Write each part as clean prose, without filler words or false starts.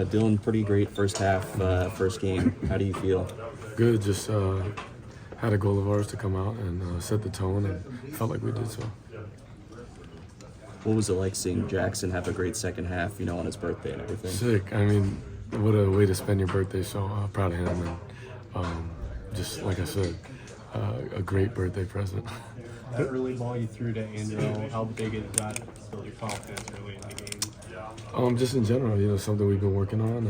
Dillon, pretty great first half, first game. How do you feel? Good. Just had a goal of ours to come out and set the tone, and felt like we did so. What was it like seeing Jackson have a great second half, on his birthday and everything? Sick. I mean, what a way to spend your birthday. So proud of him, and just like I said, a great birthday present. That early ball you threw to Andrew, how big is that to build your confidence early in the game? Just in general, something we've been working on,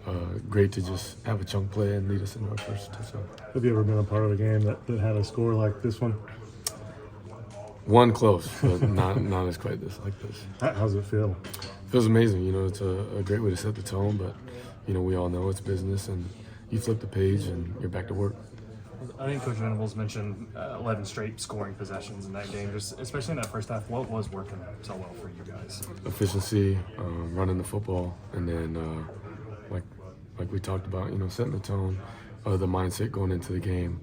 and great to just have a chunk play and lead us into our first touchdown. Have you ever been a part of a game that had a score like this one? One close, but not as quite like this. How's it feel? Feels amazing. It's a great way to set the tone, but we all know it's business, and you flip the page and you're back to work. I think Coach Venables mentioned 11 straight scoring possessions in that game, just especially in that first half. What was working so well for you guys? Efficiency, running the football, and then like we talked about, setting the tone, the mindset going into the game,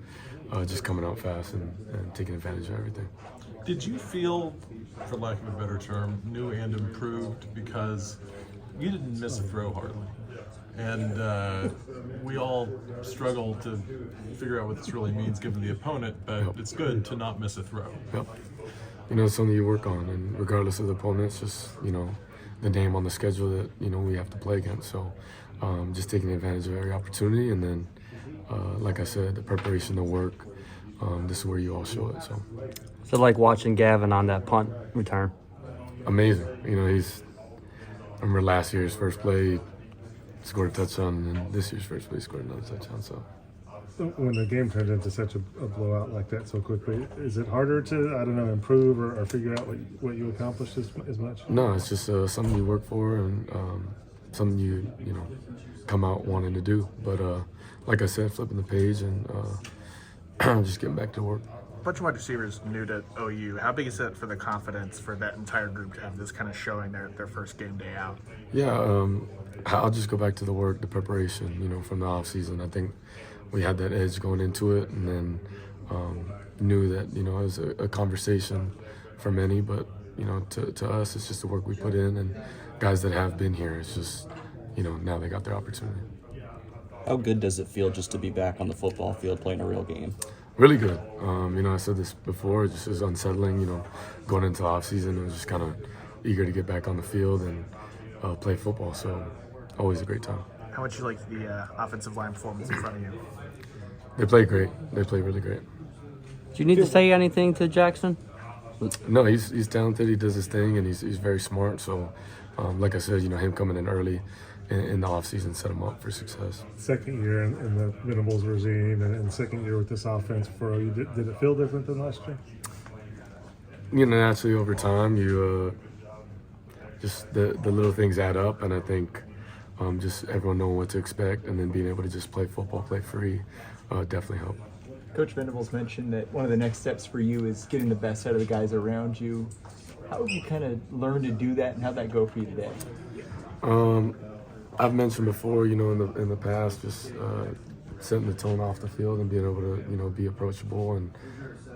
just coming out fast and taking advantage of everything. Did you feel, for lack of a better term, new and improved because you didn't miss a throw hardly? And we all struggle to figure out what this really means given the opponent, but It's good to not miss a throw. Yep. It's something you work on, and regardless of the opponent, it's just, the name on the schedule that, we have to play against. So just taking advantage of every opportunity, and then, like I said, the preparation, the work, this is where you all show it. So. So like watching Gavin on that punt return. Amazing. I remember last year's first play, scored a touchdown, and then this year's first play scored another touchdown. So When the game turned into such a blowout like that so quickly, is it harder to, improve or figure out what you accomplished as much? No, it's just something you work for, and something you come out wanting to do. But like I said, flipping the page and just getting back to work. A bunch of wide receivers new to OU. How big is it for the confidence for that entire group to have this kind of showing their first game day out? Yeah, I'll just go back to the work, the preparation, from the off season. I think we had that edge going into it, and then knew that, it was a conversation for many, but, to us, it's just the work we put in, and guys that have been here, it's just, now they got their opportunity. How good does it feel just to be back on the football field playing a real game? Really good. I said this before, it just was unsettling, going into the off season. I was just kind of eager to get back on the field and play football. So always a great time. How much you like the offensive line performance in front of you? They play great. They play really great. Do you need to say anything to Jackson? No, he's talented. He does his thing, and he's very smart. So, like I said, him coming in early in the offseason set him up for success. Second year in the Venables regime and second year with this offense for OU, did it feel different than last year? Naturally over time, you just the little things add up, and I think just everyone knowing what to expect, and then being able to just play football, play free, definitely helped. Coach Venables mentioned that one of the next steps for you is getting the best out of the guys around you. How have you kind of learned to do that, and how'd that go for you today? I've mentioned before, in the past, just setting the tone off the field and being able to, be approachable and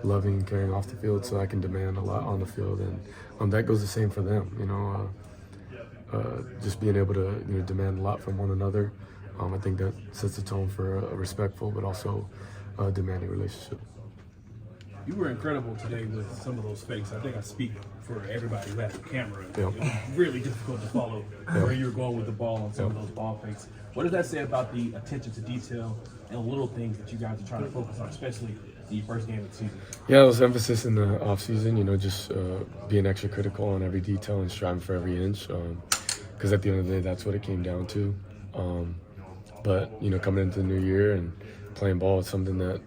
loving and caring off the field, so I can demand a lot on the field, and that goes the same for them. Just being able to demand a lot from one another. I think that sets the tone for a respectful but also demanding relationship. You were incredible today with some of those fakes. I think I speak for everybody who has a camera. Yep. It was really difficult to follow where you were going with the ball on some of those ball fakes. What does that say about the attention to detail and little things that you guys are trying to focus on, especially the first game of the season? Yeah, it was emphasis in the offseason, just being extra critical on every detail and striving for every inch. Because at the end of the day, that's what it came down to. But, coming into the new year and playing ball is something that,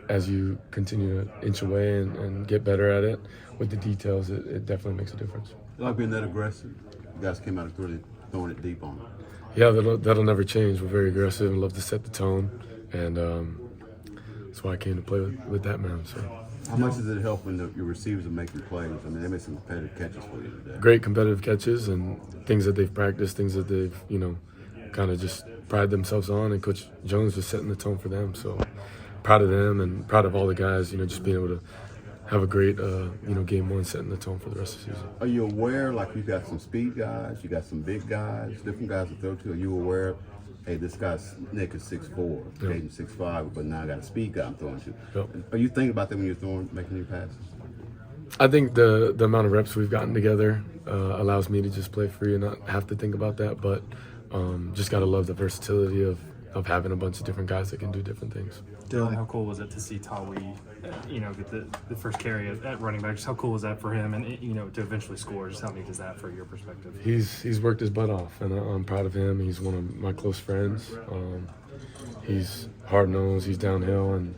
as you continue to inch away and get better at it with the details, it definitely makes a difference. Like being that aggressive, you guys came out really throwing it deep on them. Yeah, that'll never change. We're very aggressive and love to set the tone, and that's why I came to play with that man. So. How much does it help when your receivers are making plays? I mean, they made some competitive catches for you today. Great competitive catches and things that they've practiced, things that they've, kind of just pride themselves on, and Coach Jones was setting the tone for them. So proud of them and proud of all the guys, just being able to have a great game one, setting the tone for the rest of the season. Are you aware, like you got some speed guys, you got some big guys, different guys to throw to? Are you aware, hey, this guy's Nick is 6'4", Caden's 6'5", but now I got a speed guy I'm throwing to? Yep. Are you thinking about that when you're making your passes? I think the amount of reps we've gotten together allows me to just play free and not have to think about that. But just gotta love the versatility of having a bunch of different guys that can do different things. Dylan, how cool was it to see Tawi, get the first carry at running back? Just how cool was that for him, and to eventually score? Just how neat is that for your perspective? He's worked his butt off, and I'm proud of him. He's one of my close friends. He's hard-nosed, he's downhill, and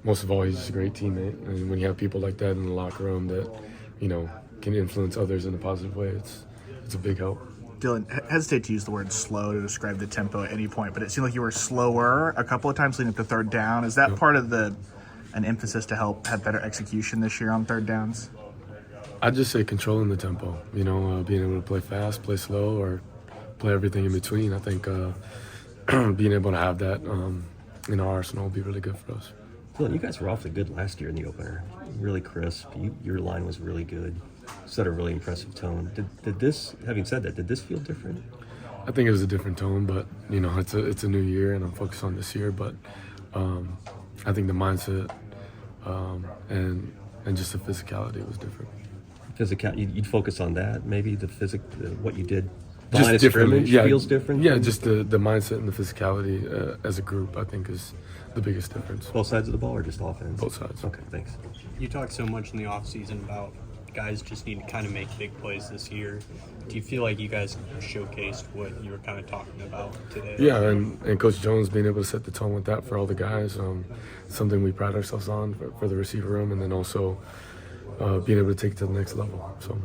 most of all, he's just a great teammate. And when you have people like that in the locker room that, can influence others in a positive way, it's a big help. Dylan, hesitate to use the word slow to describe the tempo at any point, but it seemed like you were slower a couple of times leading up to third down. Is that part of an emphasis to help have better execution this year on third downs? I'd just say controlling the tempo, being able to play fast, play slow, or play everything in between. I think being able to have that in our arsenal will be really good for us. Dylan, you guys were awfully good last year in the opener. Really crisp. Your line was really good. Set a really impressive tone. Did this, having said that, did this feel different? I think it was a different tone, but it's a new year and I'm focused on this year. But I think the mindset and just the physicality was different. You'd focus on that, maybe what you did. The Just line of differently, scrimmage yeah, feels different. Yeah, just the mindset and the physicality as a group, I think, is the biggest difference. Both sides of the ball, or just offense? Both sides. Okay, thanks. You talked so much in the offseason about guys just need to kind of make big plays this year. Do you feel like you guys showcased what you were kind of talking about today? Yeah, and Coach Jones being able to set the tone with that for all the guys, something we pride ourselves on for the receiver room, and then also being able to take it to the next level. So.